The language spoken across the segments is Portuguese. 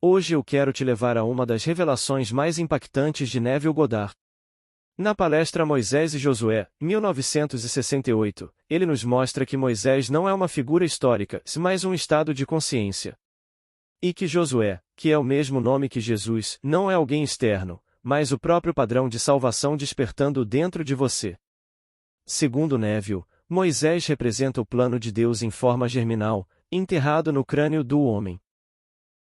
Hoje eu quero te levar a uma das revelações mais impactantes de Neville Goddard. Na palestra Moisés e Josué, 1968, ele nos mostra que Moisés não é uma figura histórica, mas um estado de consciência. E que Josué, que é o mesmo nome que Jesus, não é alguém externo, mas o próprio padrão de salvação despertando dentro de você. Segundo Neville, Moisés representa o plano de Deus em forma germinal, enterrado no crânio do homem.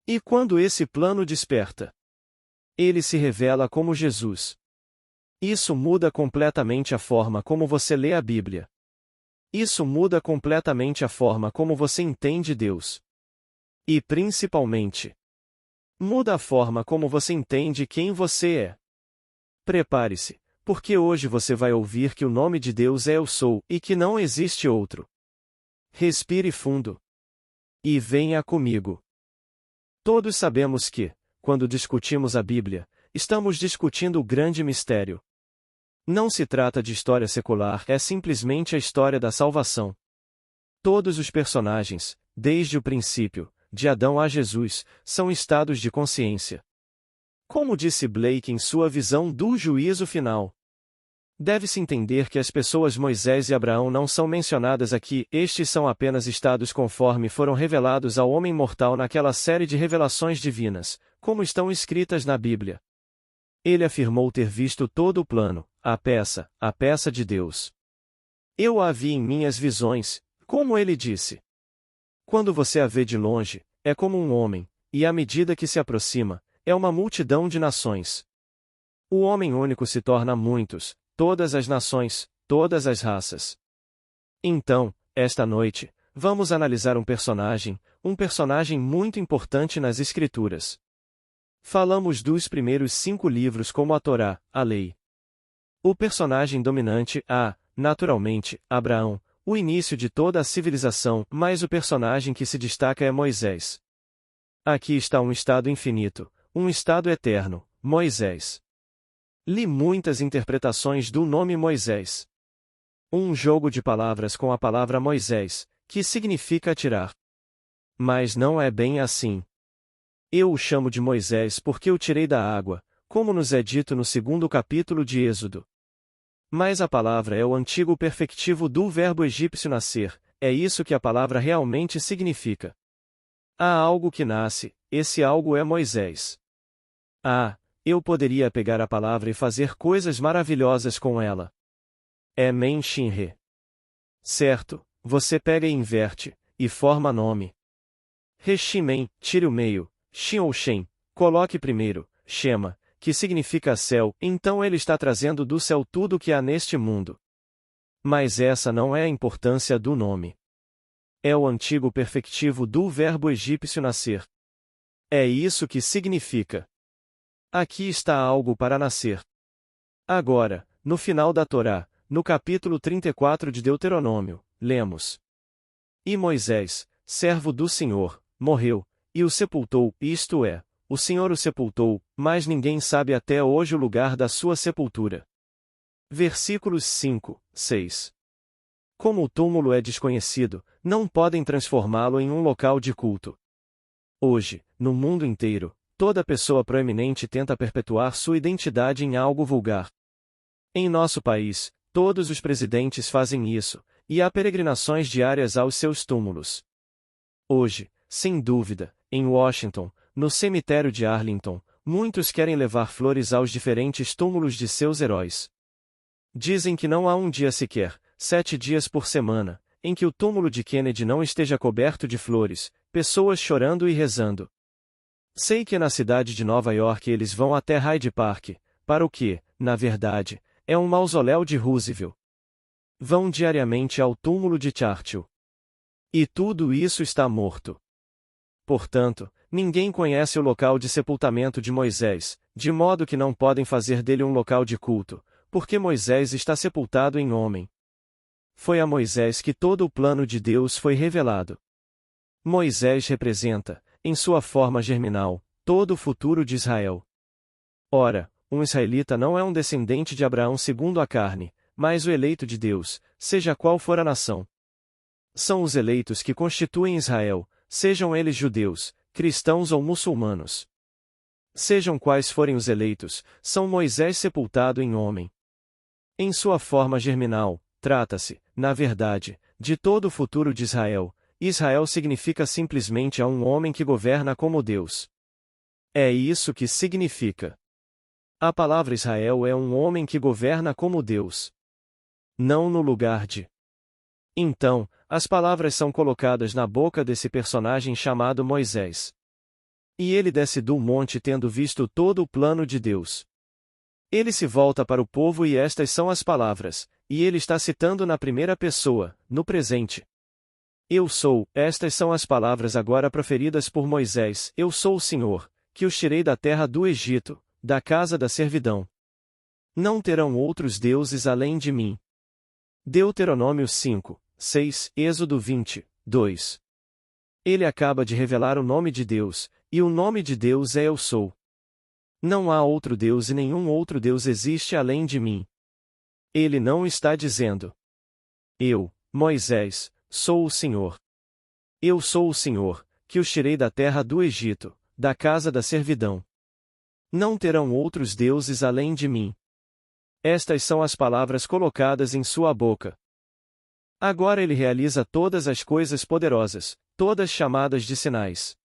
E quando esse plano desperta, ele se revela como Jesus. Isso muda completamente a forma como você lê a Bíblia. Isso muda completamente a forma como você entende Deus. E principalmente, muda a forma como você entende quem você é. Prepare-se, porque hoje você vai ouvir que o nome de Deus é Eu Sou e que não existe outro. Respire fundo. E venha comigo. Todos sabemos que, quando discutimos a Bíblia, estamos discutindo o grande mistério. Não se trata de história secular, é simplesmente a história da salvação. Todos os personagens, desde o princípio, de Adão a Jesus, são estados de consciência. Como disse Blake em sua visão do juízo final, deve-se entender que as pessoas Moisés e Abraão não são mencionadas aqui, estes são apenas estados conforme foram revelados ao homem mortal naquela série de revelações divinas, como estão escritas na Bíblia. Ele afirmou ter visto todo o plano, a peça de Deus. Eu a vi em minhas visões, como ele disse. Quando você a vê de longe, é como um homem, e à medida que se aproxima, é uma multidão de nações. O homem único se torna muitos, todas as nações, todas as raças. Então, esta noite, vamos analisar um personagem muito importante nas Escrituras. Falamos dos primeiros 5 livros como a Torá, a Lei. O personagem dominante naturalmente, Abraão, o início de toda a civilização, mas o personagem que se destaca é Moisés. Aqui está um estado infinito, um estado eterno, Moisés. Li muitas interpretações do nome Moisés. Um jogo de palavras com a palavra Moisés, que significa tirar. Mas não é bem assim. Eu o chamo de Moisés porque o tirei da água, como nos é dito no 2º capítulo de Êxodo. Mas a palavra é o antigo perfectivo do verbo egípcio nascer, é isso que a palavra realmente significa. Há algo que nasce, esse algo é Moisés. Eu poderia pegar a palavra e fazer coisas maravilhosas com ela. É Men-Shin-He. Certo, você pega e inverte, e forma nome. He-Shi-Men, tire o meio, Shin ou Shen, coloque primeiro, Shema, que significa céu, então ele está trazendo do céu tudo o que há neste mundo. Mas essa não é a importância do nome. É o antigo perfectivo do verbo egípcio nascer. É isso que significa. Aqui está algo para nascer. Agora, no final da Torá, no capítulo 34 de Deuteronômio, lemos: E Moisés, servo do Senhor, morreu, e o sepultou, isto é, o Senhor o sepultou, mas ninguém sabe até hoje o lugar da sua sepultura. Versículos 5, 6. Como o túmulo é desconhecido, não podem transformá-lo em um local de culto. Hoje, no mundo inteiro, toda pessoa proeminente tenta perpetuar sua identidade em algo vulgar. Em nosso país, todos os presidentes fazem isso, e há peregrinações diárias aos seus túmulos. Hoje, sem dúvida, em Washington, no cemitério de Arlington, muitos querem levar flores aos diferentes túmulos de seus heróis. Dizem que não há um dia sequer, 7 dias por semana, em que o túmulo de Kennedy não esteja coberto de flores, pessoas chorando e rezando. Sei que na cidade de Nova York eles vão até Hyde Park, para o que, na verdade, é um mausoléu de Roosevelt. Vão diariamente ao túmulo de Churchill. E tudo isso está morto. Portanto, ninguém conhece o local de sepultamento de Moisés, de modo que não podem fazer dele um local de culto, porque Moisés está sepultado em homem. Foi a Moisés que todo o plano de Deus foi revelado. Moisés representa, em sua forma germinal, todo o futuro de Israel. Ora, um israelita não é um descendente de Abraão segundo a carne, mas o eleito de Deus, seja qual for a nação. São os eleitos que constituem Israel, sejam eles judeus, cristãos ou muçulmanos. Sejam quais forem os eleitos, são Moisés sepultado em homem. Em sua forma germinal, trata-se, na verdade, de todo o futuro de Israel. Israel significa simplesmente a um homem que governa como Deus. É isso que significa. A palavra Israel é um homem que governa como Deus. Não no lugar de. Então, as palavras são colocadas na boca desse personagem chamado Moisés. E ele desce do monte tendo visto todo o plano de Deus. Ele se volta para o povo e estas são as palavras, e ele está citando na primeira pessoa, no presente. Eu sou, estas são as palavras agora proferidas por Moisés, eu sou o Senhor, que os tirei da terra do Egito, da casa da servidão. Não terão outros deuses além de mim. Deuteronômio 5, 6, Êxodo 20, 2. Ele acaba de revelar o nome de Deus, e o nome de Deus é Eu Sou. Não há outro Deus e nenhum outro Deus existe além de mim. Ele não está dizendo: Eu, Moisés, sou o Senhor. Eu sou o Senhor, que os tirei da terra do Egito, da casa da servidão. Não terão outros deuses além de mim. Estas são as palavras colocadas em sua boca. Agora ele realiza todas as coisas poderosas, todas chamadas de sinais.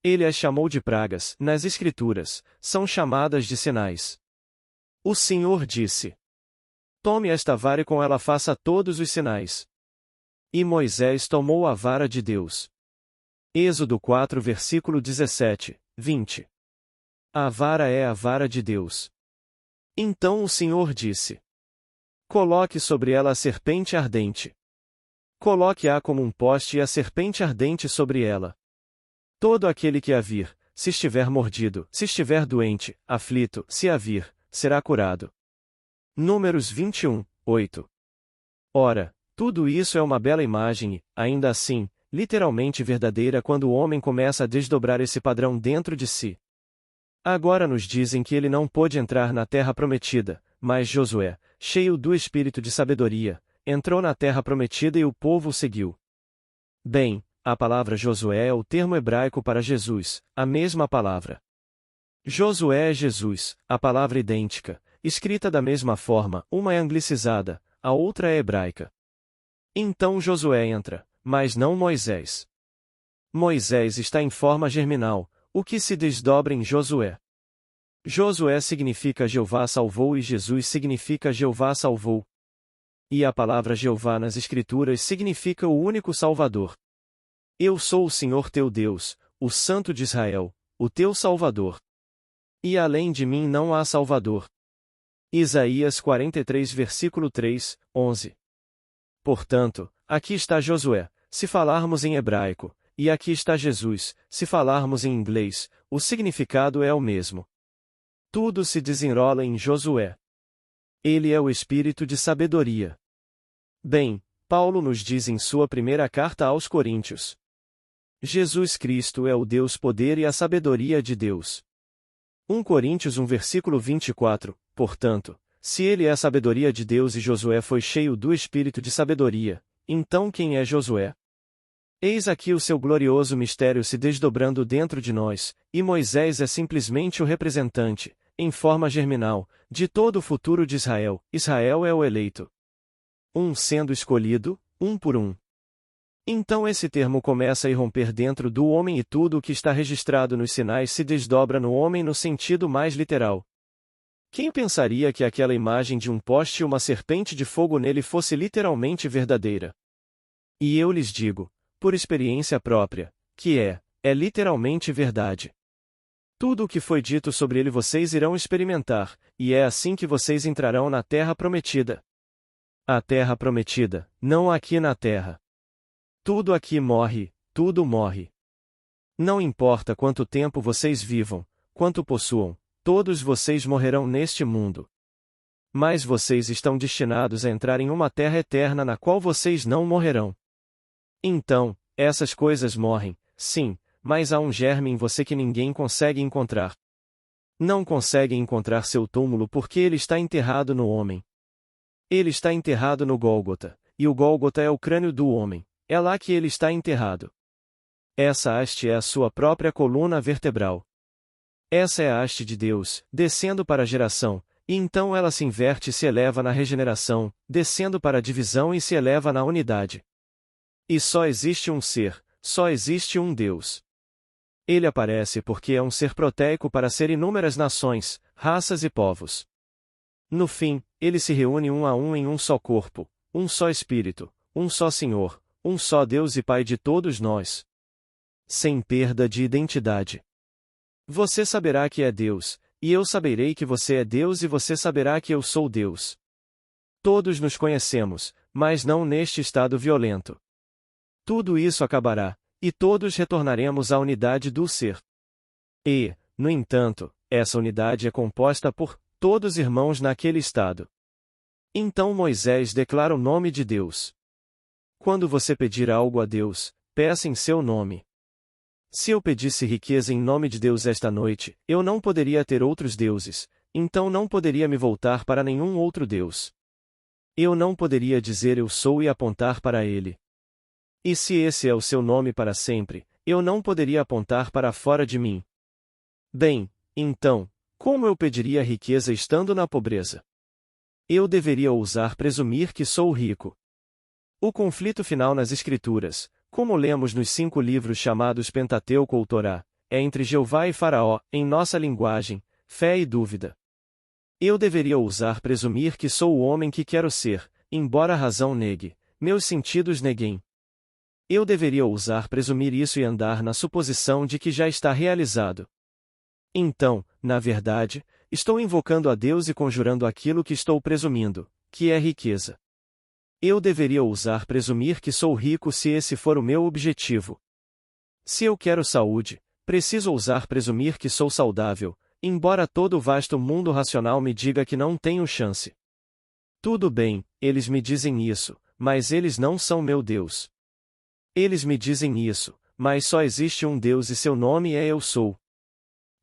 Ele as chamou de pragas, nas Escrituras, são chamadas de sinais. O Senhor disse: Tome esta vara e com ela faça todos os sinais. E Moisés tomou a vara de Deus. Êxodo 4 versículo 17, 20. A vara é a vara de Deus. Então o Senhor disse: Coloque sobre ela a serpente ardente. Coloque-a como um poste e a serpente ardente sobre ela. Todo aquele que a vir, se estiver mordido, se estiver doente, aflito, se a vir, será curado. Números 21, 8. Ora, tudo isso é uma bela imagem e, ainda assim, literalmente verdadeira quando o homem começa a desdobrar esse padrão dentro de si. Agora nos dizem que ele não pôde entrar na terra prometida, mas Josué, cheio do espírito de sabedoria, entrou na terra prometida e o povo o seguiu. Bem, a palavra Josué é o termo hebraico para Jesus, a mesma palavra. Josué é Jesus, a palavra idêntica, escrita da mesma forma, uma é anglicizada, a outra é hebraica. Então Josué entra, mas não Moisés. Moisés está em forma germinal, o que se desdobra em Josué. Josué significa Jeová salvou e Jesus significa Jeová salvou. E a palavra Jeová nas Escrituras significa o único Salvador. Eu sou o Senhor teu Deus, o Santo de Israel, o teu Salvador. E além de mim não há Salvador. Isaías 43 versículo 3, 11. Portanto, aqui está Josué, se falarmos em hebraico, e aqui está Jesus, se falarmos em inglês, o significado é o mesmo. Tudo se desenrola em Josué. Ele é o espírito de sabedoria. Bem, Paulo nos diz em sua primeira carta aos Coríntios: Jesus Cristo é o Deus poder e a sabedoria de Deus. 1 Coríntios 1 versículo 24, portanto, se ele é a sabedoria de Deus e Josué foi cheio do espírito de sabedoria, então quem é Josué? Eis aqui o seu glorioso mistério se desdobrando dentro de nós, e Moisés é simplesmente o representante, em forma germinal, de todo o futuro de Israel. Israel é o eleito. Um sendo escolhido, um por um. Então esse termo começa a irromper dentro do homem e tudo o que está registrado nos sinais se desdobra no homem no sentido mais literal. Quem pensaria que aquela imagem de um poste e uma serpente de fogo nele fosse literalmente verdadeira? E eu lhes digo, por experiência própria, que é literalmente verdade. Tudo o que foi dito sobre ele vocês irão experimentar, e é assim que vocês entrarão na terra prometida. A terra prometida, não aqui na terra. Tudo aqui morre, tudo morre. Não importa quanto tempo vocês vivam, quanto possuam, todos vocês morrerão neste mundo. Mas vocês estão destinados a entrar em uma terra eterna na qual vocês não morrerão. Então, essas coisas morrem, sim, mas há um germe em você que ninguém consegue encontrar. Não consegue encontrar seu túmulo porque ele está enterrado no homem. Ele está enterrado no Gólgota, e o Gólgota é o crânio do homem. É lá que ele está enterrado. Essa haste é a sua própria coluna vertebral. Essa é a haste de Deus, descendo para a geração, e então ela se inverte e se eleva na regeneração, descendo para a divisão e se eleva na unidade. E só existe um ser, só existe um Deus. Ele aparece porque é um ser proteico para ser inúmeras nações, raças e povos. No fim, ele se reúne um a um em um só corpo, um só Espírito, um só Senhor, um só Deus e Pai de todos nós. Sem perda de identidade. Você saberá que é Deus, e eu saberei que você é Deus e você saberá que eu sou Deus. Todos nos conhecemos, mas não neste estado violento. Tudo isso acabará, e todos retornaremos à unidade do ser. E, no entanto, essa unidade é composta por todos irmãos naquele estado. Então Moisés declara o nome de Deus. Quando você pedir algo a Deus, peça em seu nome. Se eu pedisse riqueza em nome de Deus esta noite, eu não poderia ter outros deuses, então não poderia me voltar para nenhum outro Deus. Eu não poderia dizer eu sou e apontar para ele. E se esse é o seu nome para sempre, eu não poderia apontar para fora de mim. Bem, então, como eu pediria riqueza estando na pobreza? Eu deveria ousar presumir que sou rico. O conflito final nas Escrituras, como lemos nos 5 livros chamados Pentateuco ou Torá, é entre Jeová e Faraó, em nossa linguagem, fé e dúvida. Eu deveria ousar presumir que sou o homem que quero ser, embora a razão negue, meus sentidos neguem. Eu deveria ousar presumir isso e andar na suposição de que já está realizado. Então, na verdade, estou invocando a Deus e conjurando aquilo que estou presumindo, que é riqueza. Eu deveria ousar presumir que sou rico se esse for o meu objetivo. Se eu quero saúde, preciso ousar presumir que sou saudável, embora todo o vasto mundo racional me diga que não tenho chance. Tudo bem, eles me dizem isso, mas eles não são meu Deus. Eles me dizem isso, mas só existe um Deus e seu nome é Eu Sou.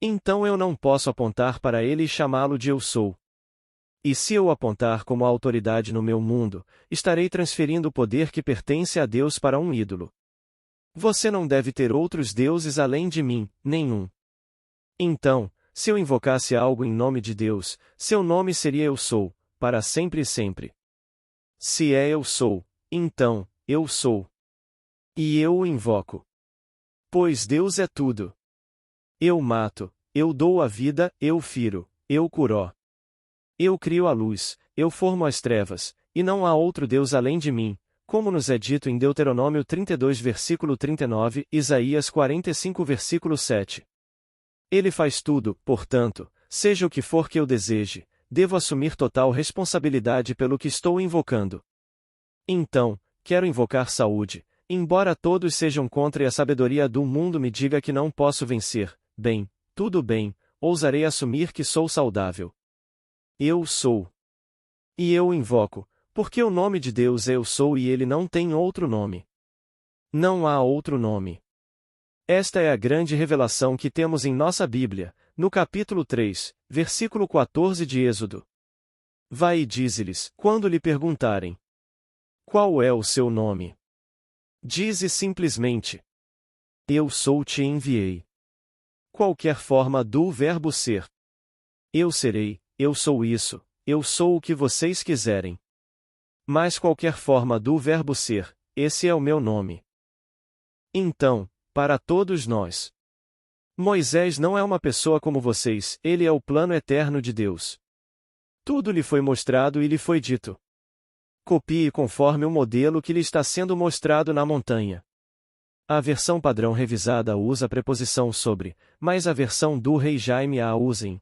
Então eu não posso apontar para ele e chamá-lo de Eu Sou. E se eu apontar como autoridade no meu mundo, estarei transferindo o poder que pertence a Deus para um ídolo. Você não deve ter outros deuses além de mim, nenhum. Então, se eu invocasse algo em nome de Deus, seu nome seria Eu Sou, para sempre e sempre. Se é Eu Sou, então, Eu Sou. E eu o invoco. Pois Deus é tudo. Eu mato, eu dou a vida, eu firo, eu curo. Eu crio a luz, eu formo as trevas, e não há outro Deus além de mim, como nos é dito em Deuteronômio 32 versículo 39, Isaías 45 versículo 7. Ele faz tudo, portanto, seja o que for que eu deseje, devo assumir total responsabilidade pelo que estou invocando. Então, quero invocar saúde, embora todos sejam contra e a sabedoria do mundo me diga que não posso vencer, bem, tudo bem, ousarei assumir que sou saudável. Eu sou. E eu o invoco, porque o nome de Deus é Eu Sou e ele não tem outro nome. Não há outro nome. Esta é a grande revelação que temos em nossa Bíblia, no capítulo 3, versículo 14 de Êxodo. Vai e dize-lhes, quando lhe perguntarem: qual é o seu nome? Dize simplesmente: Eu sou te enviei. Qualquer forma do verbo ser. Eu serei, eu sou isso, eu sou o que vocês quiserem. Mas qualquer forma do verbo ser, esse é o meu nome. Então, para todos nós, Moisés não é uma pessoa como vocês, ele é o plano eterno de Deus. Tudo lhe foi mostrado e lhe foi dito. Copie conforme o modelo que lhe está sendo mostrado na montanha. A versão padrão revisada usa a preposição sobre, mas a versão do Rei Jaime a usa em.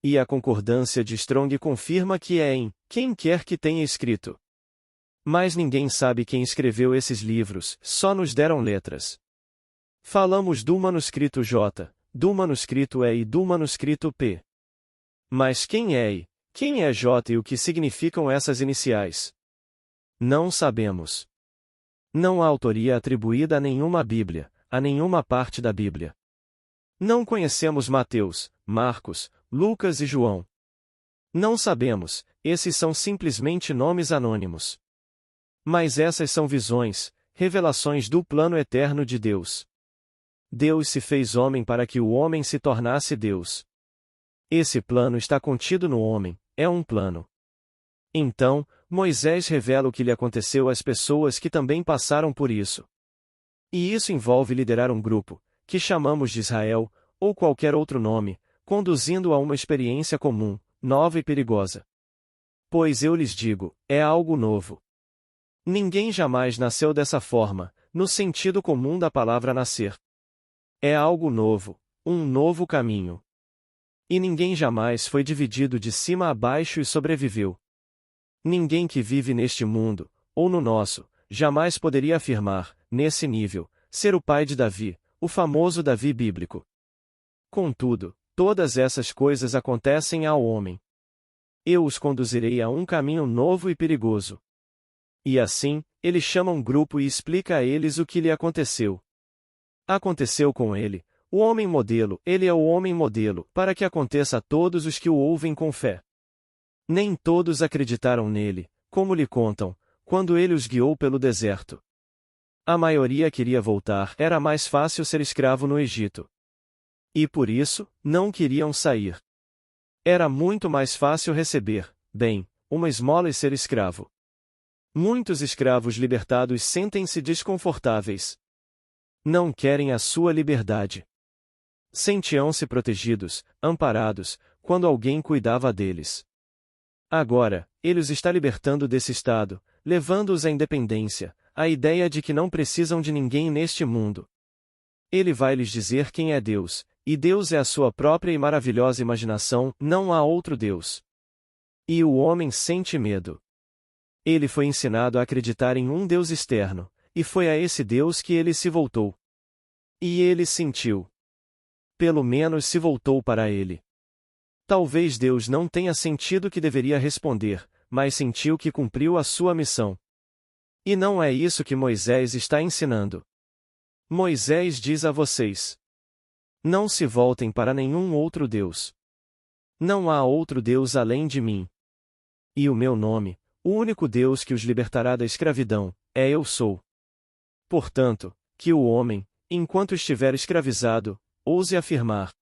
E a concordância de Strong confirma que é em quem quer que tenha escrito. Mas ninguém sabe quem escreveu esses livros, só nos deram letras. Falamos do manuscrito J, do manuscrito E e do manuscrito P. Mas quem é I, quem é J e o que significam essas iniciais? Não sabemos. Não há autoria atribuída a nenhuma Bíblia, a nenhuma parte da Bíblia. Não conhecemos Mateus, Marcos, Lucas e João. Não sabemos, esses são simplesmente nomes anônimos. Mas essas são visões, revelações do plano eterno de Deus. Deus se fez homem para que o homem se tornasse Deus. Esse plano está contido no homem, é um plano. Então, Moisés revela o que lhe aconteceu às pessoas que também passaram por isso. E isso envolve liderar um grupo, que chamamos de Israel, ou qualquer outro nome, conduzindo a uma experiência comum, nova e perigosa. Pois eu lhes digo, é algo novo. Ninguém jamais nasceu dessa forma, no sentido comum da palavra nascer. É algo novo, um novo caminho. E ninguém jamais foi dividido de cima a baixo e sobreviveu. Ninguém que vive neste mundo, ou no nosso, jamais poderia afirmar, nesse nível, ser o pai de Davi, o famoso Davi bíblico. Contudo, todas essas coisas acontecem ao homem. Eu os conduzirei a um caminho novo e perigoso. E assim, ele chama um grupo e explica a eles o que lhe aconteceu. Aconteceu com ele, o homem modelo, ele é o homem modelo, para que aconteça a todos os que o ouvem com fé. Nem todos acreditaram nele, como lhe contam, quando ele os guiou pelo deserto. A maioria queria voltar, era mais fácil ser escravo no Egito. E por isso, não queriam sair. Era muito mais fácil receber, bem, uma esmola e ser escravo. Muitos escravos libertados sentem-se desconfortáveis. Não querem a sua liberdade. Sentiam-se protegidos, amparados, quando alguém cuidava deles. Agora, ele os está libertando desse estado, levando-os à independência, à ideia de que não precisam de ninguém neste mundo. Ele vai lhes dizer quem é Deus, e Deus é a sua própria e maravilhosa imaginação, não há outro Deus. E o homem sente medo. Ele foi ensinado a acreditar em um Deus externo, e foi a esse Deus que ele se voltou. E ele sentiu. Pelo menos se voltou para ele. Talvez Deus não tenha sentido que deveria responder, mas sentiu que cumpriu a sua missão. E não é isso que Moisés está ensinando. Moisés diz a vocês: não se voltem para nenhum outro Deus. Não há outro Deus além de mim. E o meu nome, o único Deus que os libertará da escravidão, é Eu Sou. Portanto, que o homem, enquanto estiver escravizado, ouse afirmar: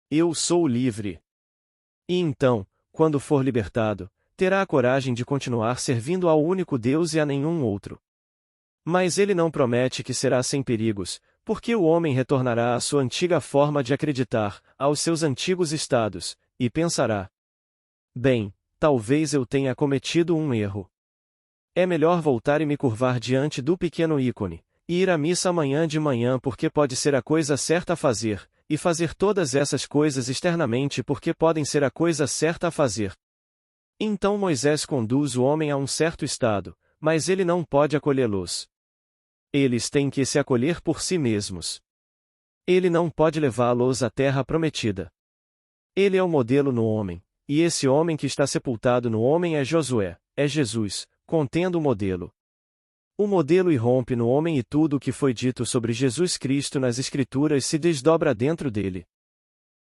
Eu sou livre. E então, quando for libertado, terá a coragem de continuar servindo ao único Deus e a nenhum outro. Mas ele não promete que será sem perigos, porque o homem retornará à sua antiga forma de acreditar, aos seus antigos estados, e pensará: bem, talvez eu tenha cometido um erro. É melhor voltar e me curvar diante do pequeno ícone, e ir à missa amanhã de manhã porque pode ser a coisa certa a fazer, e fazer todas essas coisas externamente porque podem ser a coisa certa a fazer. Então Moisés conduz o homem a um certo estado, mas ele não pode acolhê-los. Eles têm que se acolher por si mesmos. Ele não pode levá-los à terra prometida. Ele é o modelo no homem, e esse homem que está sepultado no homem é Josué, é Jesus, contendo o modelo. O modelo irrompe no homem e tudo o que foi dito sobre Jesus Cristo nas Escrituras se desdobra dentro dele.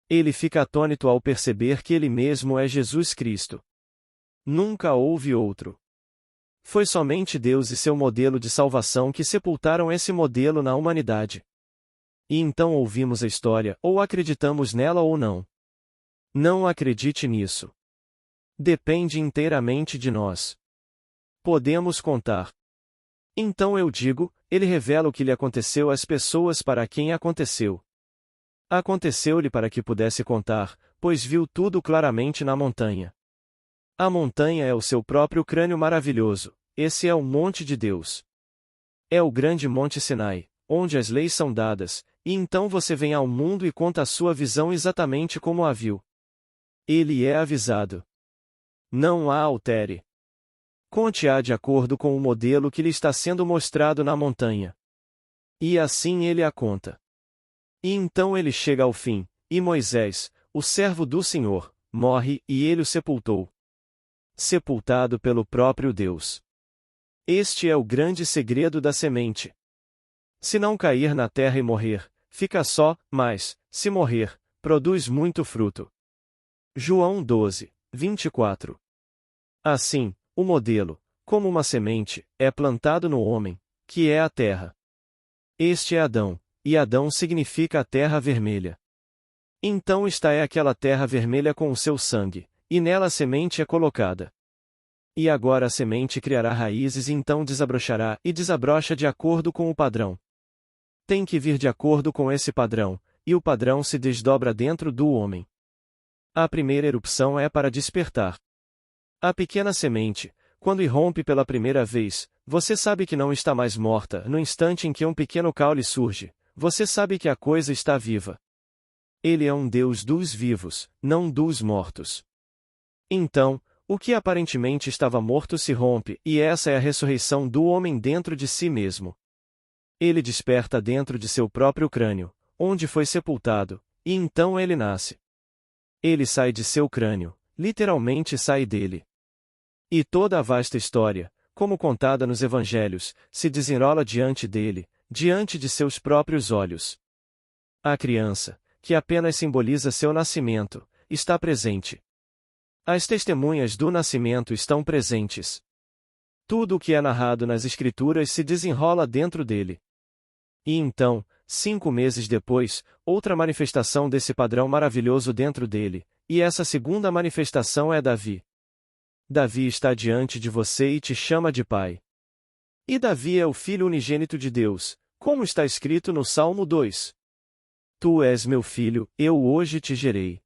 Ele fica atônito ao perceber que ele mesmo é Jesus Cristo. Nunca houve outro. Foi somente Deus e seu modelo de salvação que sepultaram esse modelo na humanidade. E então ouvimos a história, ou acreditamos nela ou não. Não acredite nisso. Depende inteiramente de nós. Podemos contar. Então eu digo, ele revela o que lhe aconteceu às pessoas para quem aconteceu. Aconteceu-lhe para que pudesse contar, pois viu tudo claramente na montanha. A montanha é o seu próprio crânio maravilhoso, esse é o monte de Deus. É o grande monte Sinai, onde as leis são dadas, e então você vem ao mundo e conta a sua visão exatamente como a viu. Ele é avisado. Não a altere. Conte-a de acordo com o modelo que lhe está sendo mostrado na montanha. E assim ele a conta. E então ele chega ao fim, e Moisés, o servo do Senhor, morre, e ele o sepultou. Sepultado pelo próprio Deus. Este é o grande segredo da semente. Se não cair na terra e morrer, fica só, mas, se morrer, produz muito fruto. João 12, 24. Assim, o modelo, como uma semente, é plantado no homem, que é a terra. Este é Adão, e Adão significa a terra vermelha. Então esta é aquela terra vermelha com o seu sangue, e nela a semente é colocada. E agora a semente criará raízes e então desabrochará e desabrocha de acordo com o padrão. Tem que vir de acordo com esse padrão, e o padrão se desdobra dentro do homem. A primeira erupção é para despertar. A pequena semente, quando irrompe pela primeira vez, você sabe que não está mais morta. No instante em que um pequeno caule surge, você sabe que a coisa está viva. Ele é um Deus dos vivos, não dos mortos. Então, o que aparentemente estava morto se rompe, e essa é a ressurreição do homem dentro de si mesmo. Ele desperta dentro de seu próprio crânio, onde foi sepultado, e então ele nasce. Ele sai de seu crânio, literalmente sai dele. E toda a vasta história, como contada nos evangelhos, se desenrola diante dele, diante de seus próprios olhos. A criança, que apenas simboliza seu nascimento, está presente. As testemunhas do nascimento estão presentes. Tudo o que é narrado nas Escrituras se desenrola dentro dele. E então, 5 meses depois, outra manifestação desse padrão maravilhoso dentro dele, e essa segunda manifestação é Davi. Davi está diante de você e te chama de pai. E Davi é o filho unigênito de Deus, como está escrito no Salmo 2. Tu és meu filho, eu hoje te gerei.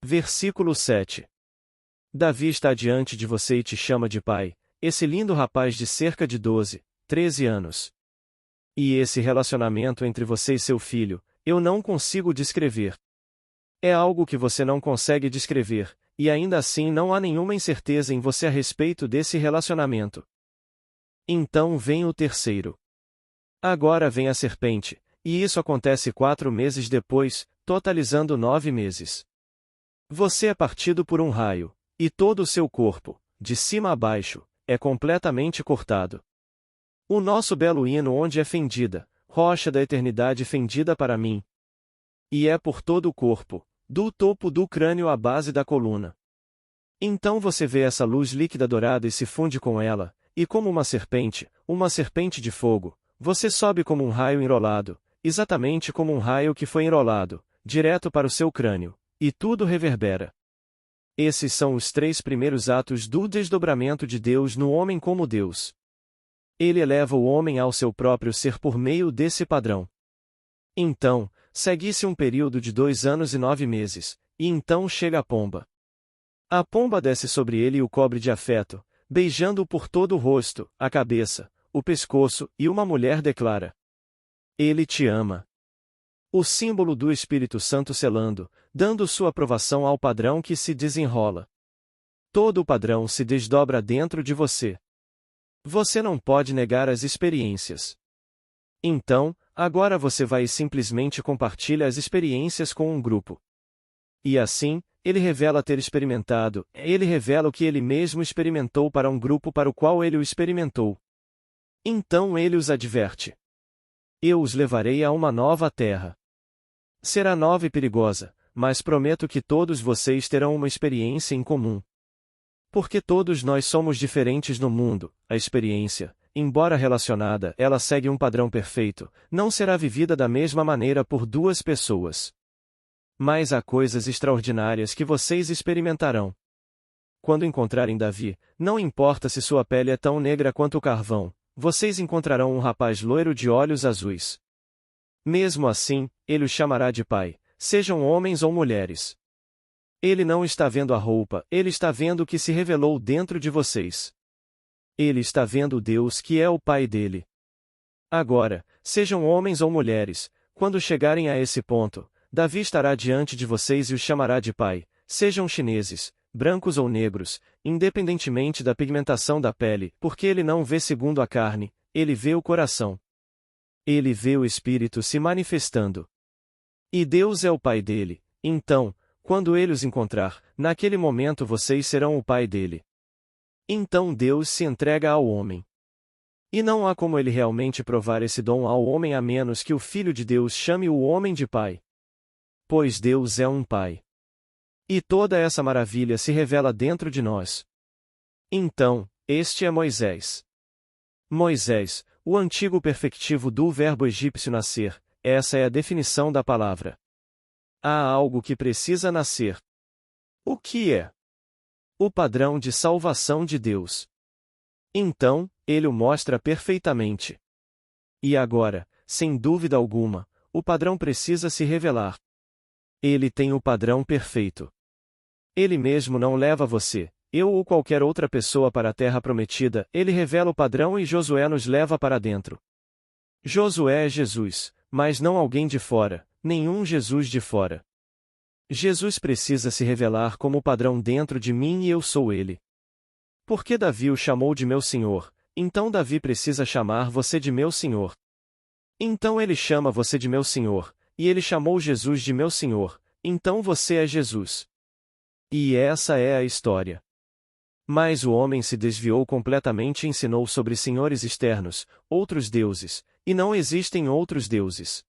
Versículo 7. Davi está diante de você e te chama de pai, esse lindo rapaz de cerca de 12, 13 anos. E esse relacionamento entre você e seu filho, eu não consigo descrever. É algo que você não consegue descrever, e ainda assim não há nenhuma incerteza em você a respeito desse relacionamento. Então vem o terceiro. Agora vem a serpente, e isso acontece 4 meses depois, totalizando 9 meses. Você é partido por um raio, e todo o seu corpo, de cima a baixo, é completamente cortado. O nosso belo hino onde é fendida, rocha da eternidade fendida para mim. E é por todo o corpo, do topo do crânio à base da coluna. Então você vê essa luz líquida dourada e se funde com ela, e como uma serpente de fogo, você sobe como um raio enrolado, exatamente como um raio que foi enrolado, direto para o seu crânio, e tudo reverbera. Esses são os 3 primeiros atos do desdobramento de Deus no homem como Deus. Ele eleva o homem ao seu próprio ser por meio desse padrão. Então, segue-se um período de 2 anos e 9 meses, e então chega a pomba. A pomba desce sobre ele e o cobre de afeto, beijando-o por todo o rosto, a cabeça, o pescoço, e uma mulher declara: Ele te ama. O símbolo do Espírito Santo selando, dando sua aprovação ao padrão que se desenrola. Todo o padrão se desdobra dentro de você. Você não pode negar as experiências. Então, agora você vai e simplesmente compartilha as experiências com um grupo. E assim, ele revela ter experimentado, ele revela o que ele mesmo experimentou para um grupo para o qual ele o experimentou. Então ele os adverte: Eu os levarei a uma nova terra. Será nova e perigosa, mas prometo que todos vocês terão uma experiência em comum. Porque todos nós somos diferentes no mundo, a experiência, embora relacionada, ela segue um padrão perfeito, não será vivida da mesma maneira por 2 pessoas. Mas há coisas extraordinárias que vocês experimentarão. Quando encontrarem Davi, não importa se sua pele é tão negra quanto o carvão, vocês encontrarão um rapaz loiro de olhos azuis. Mesmo assim, ele os chamará de pai, sejam homens ou mulheres. Ele não está vendo a roupa, ele está vendo o que se revelou dentro de vocês. Ele está vendo o Deus que é o Pai dele. Agora, sejam homens ou mulheres, quando chegarem a esse ponto, Davi estará diante de vocês e os chamará de pai, sejam chineses, brancos ou negros, independentemente da pigmentação da pele, porque ele não vê segundo a carne, ele vê o coração. Ele vê o Espírito se manifestando. E Deus é o Pai dele, então, quando ele os encontrar, naquele momento vocês serão o pai dele. Então Deus se entrega ao homem. E não há como ele realmente provar esse dom ao homem a menos que o Filho de Deus chame o homem de pai. Pois Deus é um pai. E toda essa maravilha se revela dentro de nós. Então, este é Moisés. Moisés, o antigo perfectivo do verbo egípcio nascer, essa é a definição da palavra. Há algo que precisa nascer. O que é? O padrão de salvação de Deus. Então, ele o mostra perfeitamente. E agora, sem dúvida alguma, o padrão precisa se revelar. Ele tem o padrão perfeito. Ele mesmo não leva você, eu ou qualquer outra pessoa para a terra prometida, ele revela o padrão e Josué nos leva para dentro. Josué é Jesus, mas não alguém de fora, nenhum Jesus de fora. Jesus precisa se revelar como o padrão dentro de mim e eu sou ele. Porque Davi o chamou de meu Senhor, então Davi precisa chamar você de meu Senhor. Então ele chama você de meu Senhor, e ele chamou Jesus de meu Senhor, então você é Jesus. E essa é a história. Mas o homem se desviou completamente e ensinou sobre senhores externos, outros deuses, e não existem outros deuses.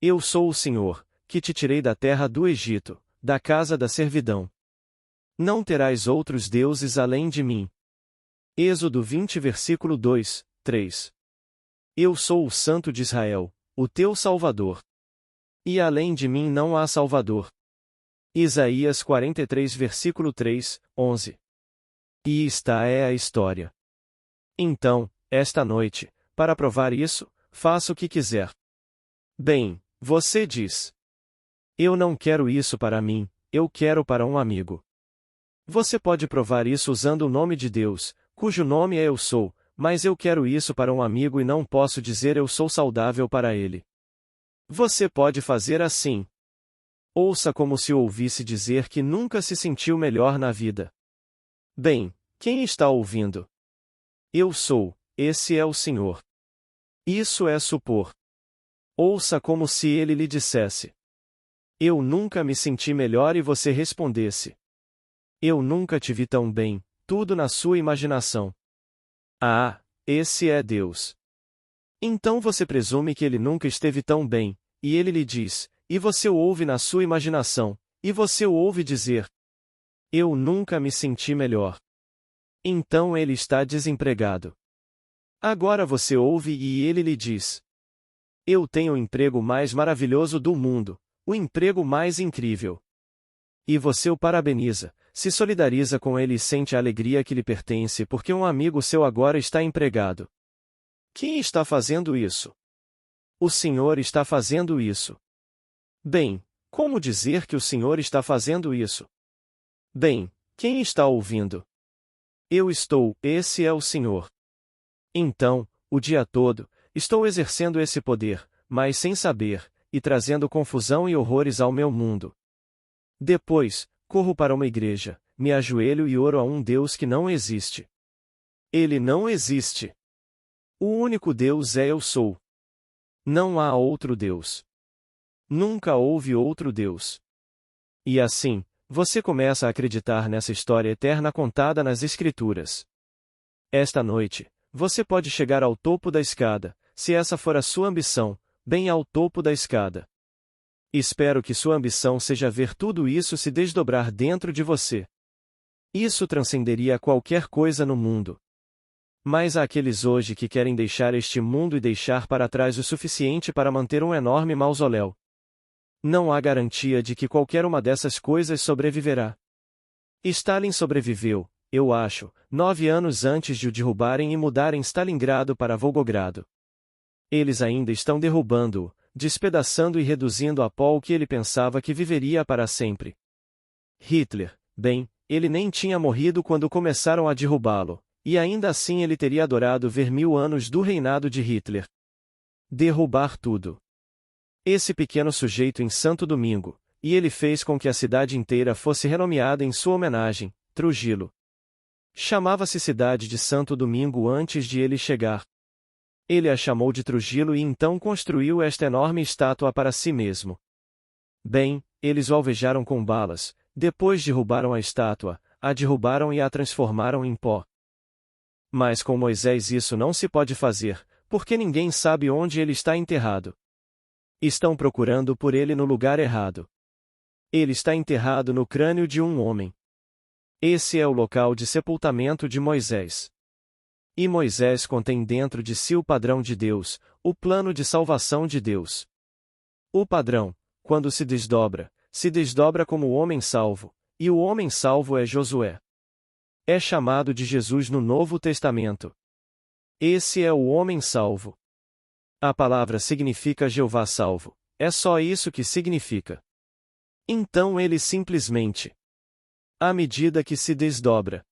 Eu sou o Senhor, que te tirei da terra do Egito, da casa da servidão. Não terás outros deuses além de mim. Êxodo 20 versículo 2, 3. Eu sou o Santo de Israel, o teu Salvador. E além de mim não há Salvador. Isaías 43 versículo 3, 11. E esta é a história. Então, esta noite, para provar isso, faça o que quiser. Bem, você diz. Eu não quero isso para mim, eu quero para um amigo. Você pode provar isso usando o nome de Deus, cujo nome é Eu Sou, mas eu quero isso para um amigo e não posso dizer eu sou saudável para ele. Você pode fazer assim. Ouça como se ouvisse dizer que nunca se sentiu melhor na vida. Bem, quem está ouvindo? Eu sou, esse é o Senhor. Isso é supor. Ouça como se ele lhe dissesse. Eu nunca me senti melhor e você respondesse. Eu nunca te vi tão bem, tudo na sua imaginação. Ah, esse é Deus. Então você presume que ele nunca esteve tão bem, e ele lhe diz, e você o ouve na sua imaginação, e você o ouve dizer: Eu nunca me senti melhor. Então ele está desempregado. Agora você ouve e ele lhe diz: Eu tenho o emprego mais maravilhoso do mundo, o emprego mais incrível. E você o parabeniza, se solidariza com ele e sente a alegria que lhe pertence porque um amigo seu agora está empregado. Quem está fazendo isso? O Senhor está fazendo isso. Bem, como dizer que o Senhor está fazendo isso? Bem, quem está ouvindo? Eu estou, esse é o Senhor. Então, o dia todo, estou exercendo esse poder, mas sem saber, e trazendo confusão e horrores ao meu mundo. Depois, corro para uma igreja, me ajoelho e oro a um Deus que não existe. Ele não existe. O único Deus é Eu Sou. Não há outro Deus. Nunca houve outro Deus. E assim, você começa a acreditar nessa história eterna contada nas Escrituras. Esta noite, você pode chegar ao topo da escada, se essa for a sua ambição, bem ao topo da escada. Espero que sua ambição seja ver tudo isso se desdobrar dentro de você. Isso transcenderia qualquer coisa no mundo. Mas há aqueles hoje que querem deixar este mundo e deixar para trás o suficiente para manter um enorme mausoléu. Não há garantia de que qualquer uma dessas coisas sobreviverá. Stalin sobreviveu, eu acho, 9 anos antes de o derrubarem e mudarem Stalingrado para Volgogrado. Eles ainda estão derrubando-o, despedaçando e reduzindo a pó o que ele pensava que viveria para sempre. Hitler, bem, ele nem tinha morrido quando começaram a derrubá-lo, e ainda assim ele teria adorado ver 1000 anos do reinado de Hitler. Derrubar tudo. Esse pequeno sujeito em Santo Domingo, e ele fez com que a cidade inteira fosse renomeada em sua homenagem, Trujillo. Chamava-se Cidade de Santo Domingo antes de ele chegar. Ele a chamou de Trujillo e então construiu esta enorme estátua para si mesmo. Bem, eles o alvejaram com balas, depois derrubaram a estátua, a derrubaram e a transformaram em pó. Mas com Moisés isso não se pode fazer, porque ninguém sabe onde ele está enterrado. Estão procurando por ele no lugar errado. Ele está enterrado no crânio de um homem. Esse é o local de sepultamento de Moisés. E Moisés contém dentro de si o padrão de Deus, o plano de salvação de Deus. O padrão, quando se desdobra como o homem salvo, e o homem salvo é Josué. É chamado de Jesus no Novo Testamento. Esse é o homem salvo. A palavra significa Jeová salvo, é só isso que significa. Então ele simplesmente, à medida que se desdobra.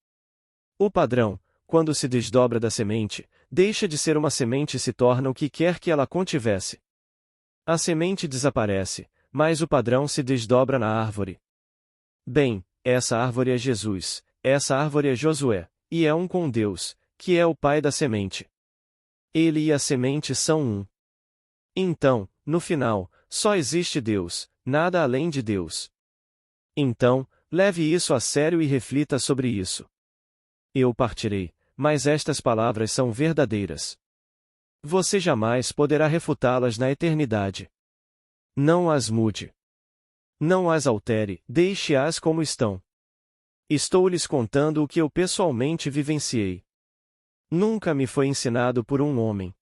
O padrão, quando se desdobra da semente, deixa de ser uma semente e se torna o que quer que ela contivesse. A semente desaparece, mas o padrão se desdobra na árvore. Bem, essa árvore é Jesus, essa árvore é Josué, e é um com Deus, que é o pai da semente. Ele e a semente são um. Então, no final, só existe Deus, nada além de Deus. Então, leve isso a sério e reflita sobre isso. Eu partirei, mas estas palavras são verdadeiras. Você jamais poderá refutá-las na eternidade. Não as mude. Não as altere, deixe-as como estão. Estou lhes contando o que eu pessoalmente vivenciei. Nunca me foi ensinado por um homem.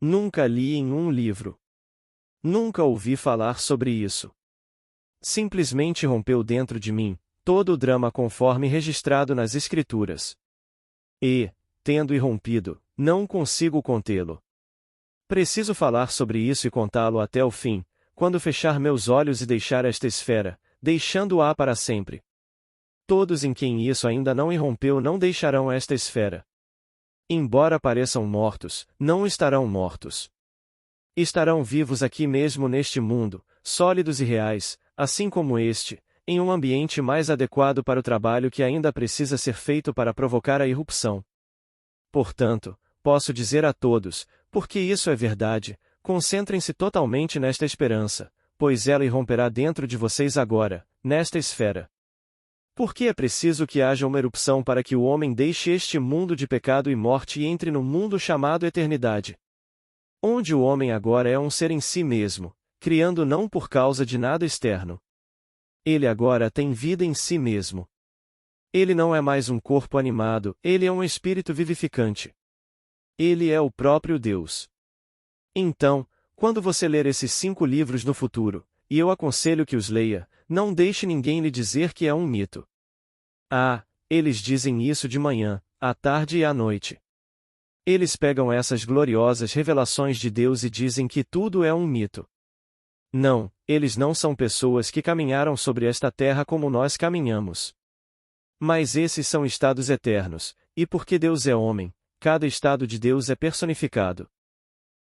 Nunca li em um livro. Nunca ouvi falar sobre isso. Simplesmente rompeu dentro de mim, todo o drama conforme registrado nas Escrituras. E, tendo irrompido, não consigo contê-lo. Preciso falar sobre isso e contá-lo até o fim, quando fechar meus olhos e deixar esta esfera, deixando-a para sempre. Todos em quem isso ainda não irrompeu não deixarão esta esfera. Embora pareçam mortos, não estarão mortos. Estarão vivos aqui mesmo neste mundo, sólidos e reais, assim como este, em um ambiente mais adequado para o trabalho que ainda precisa ser feito para provocar a irrupção. Portanto, posso dizer a todos, porque isso é verdade, concentrem-se totalmente nesta esperança, pois ela irromperá dentro de vocês agora, nesta esfera. Porque é preciso que haja uma erupção para que o homem deixe este mundo de pecado e morte e entre no mundo chamado eternidade. Onde o homem agora é um ser em si mesmo, criando não por causa de nada externo. Ele agora tem vida em si mesmo. Ele não é mais um corpo animado, ele é um espírito vivificante. Ele é o próprio Deus. Então, quando você ler esses 5 livros no futuro, e eu aconselho que os leia, não deixe ninguém lhe dizer que é um mito. Ah, eles dizem isso de manhã, à tarde e à noite. Eles pegam essas gloriosas revelações de Deus e dizem que tudo é um mito. Não, eles não são pessoas que caminharam sobre esta terra como nós caminhamos. Mas esses são estados eternos, e porque Deus é homem, cada estado de Deus é personificado.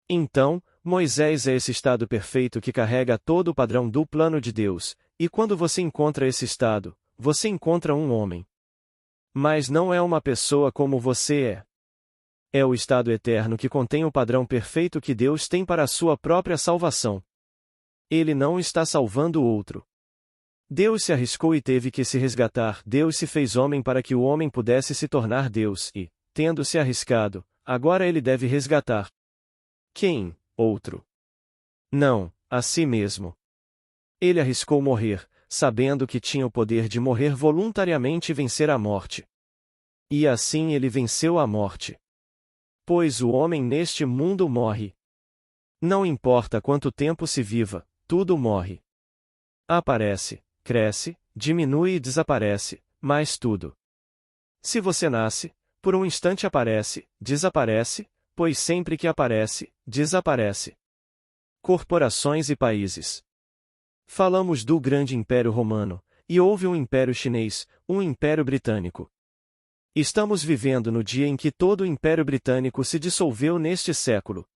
Então, Moisés é esse estado perfeito que carrega todo o padrão do plano de Deus, e quando você encontra esse estado, você encontra um homem. Mas não é uma pessoa como você é. É o estado eterno que contém o padrão perfeito que Deus tem para a sua própria salvação. Ele não está salvando outro. Deus se arriscou e teve que se resgatar. Deus se fez homem para que o homem pudesse se tornar Deus e, tendo se arriscado, agora ele deve resgatar. Quem? Outro. Não, a si mesmo. Ele arriscou morrer, sabendo que tinha o poder de morrer voluntariamente e vencer a morte. E assim ele venceu a morte. Pois o homem neste mundo morre. Não importa quanto tempo se viva, tudo morre. Aparece, cresce, diminui e desaparece, mas tudo. Se você nasce, por um instante aparece, desaparece, pois sempre que aparece, desaparece. Corporações e países. Falamos do grande Império Romano, e houve um Império Chinês, um Império Britânico. Estamos vivendo no dia em que todo o Império Britânico se dissolveu neste século.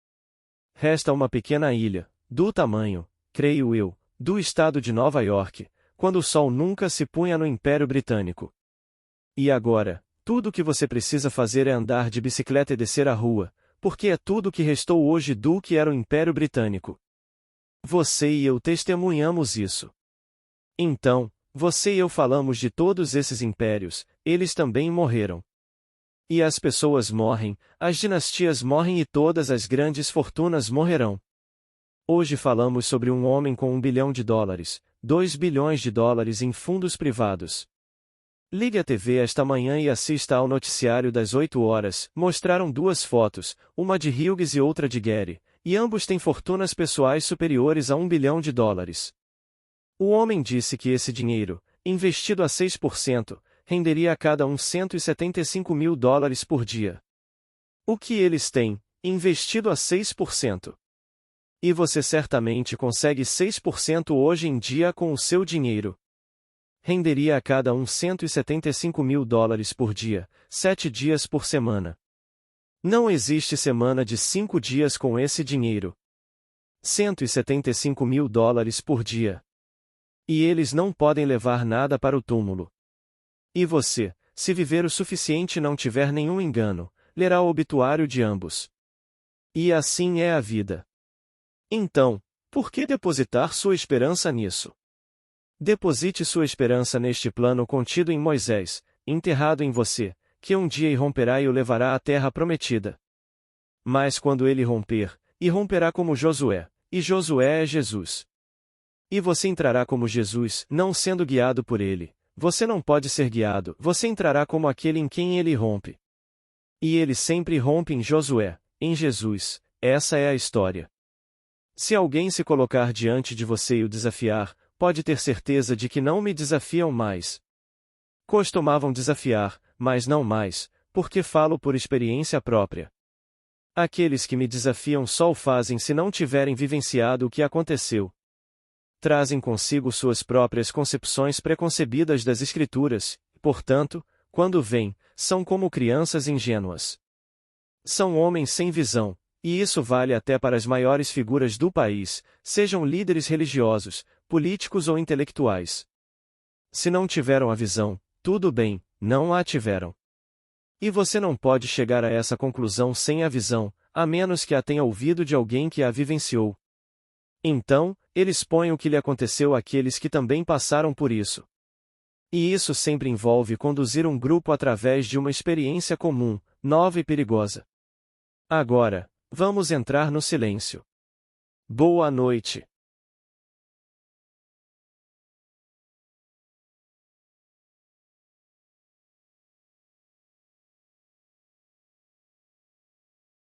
Resta uma pequena ilha, do tamanho, creio eu, do estado de Nova York, quando o sol nunca se punha no Império Britânico. E agora, tudo o que você precisa fazer é andar de bicicleta e descer a rua, porque é tudo o que restou hoje do que era o Império Britânico. Você e eu testemunhamos isso. Então, você e eu falamos de todos esses impérios, eles também morreram. E as pessoas morrem, as dinastias morrem e todas as grandes fortunas morrerão. Hoje falamos sobre um homem com $1 bilhão, 2 bilhões de dólares em fundos privados. Ligue a TV esta manhã e assista ao noticiário das 8 horas. Mostraram 2 fotos, uma de Hughes e outra de Getty, e ambos têm fortunas pessoais superiores a US$ 1 bilhão. O homem disse que esse dinheiro, investido a 6%, renderia a cada um $175 mil por dia. O que eles têm, investido a 6%? E você certamente consegue 6% hoje em dia com o seu dinheiro. Renderia a cada um $175 mil por dia, 7 dias por semana. Não existe semana de 5 dias com esse dinheiro. $175 mil por dia. E eles não podem levar nada para o túmulo. E você, se viver o suficiente e não tiver nenhum engano, lerá o obituário de ambos. E assim é a vida. Então, por que depositar sua esperança nisso? Deposite sua esperança neste plano contido em Moisés, enterrado em você, que um dia irromperá e o levará à terra prometida. Mas quando ele romper, irromperá como Josué, e Josué é Jesus. E você entrará como Jesus, não sendo guiado por ele. Você não pode ser guiado, você entrará como aquele em quem ele rompe. E ele sempre rompe em Josué, em Jesus, essa é a história. Se alguém se colocar diante de você e o desafiar, pode ter certeza de que não me desafiam mais. Costumavam desafiar, mas não mais, porque falo por experiência própria. Aqueles que me desafiam só o fazem se não tiverem vivenciado o que aconteceu. Trazem consigo suas próprias concepções preconcebidas das Escrituras, e, portanto, quando vêm, são como crianças ingênuas. São homens sem visão, e isso vale até para as maiores figuras do país, sejam líderes religiosos, políticos ou intelectuais. Se não tiveram a visão, tudo bem, não a tiveram. E você não pode chegar a essa conclusão sem a visão, a menos que a tenha ouvido de alguém que a vivenciou. Então, eles põem o que lhe aconteceu àqueles que também passaram por isso. E isso sempre envolve conduzir um grupo através de uma experiência comum, nova e perigosa. Agora, vamos entrar no silêncio. Boa noite.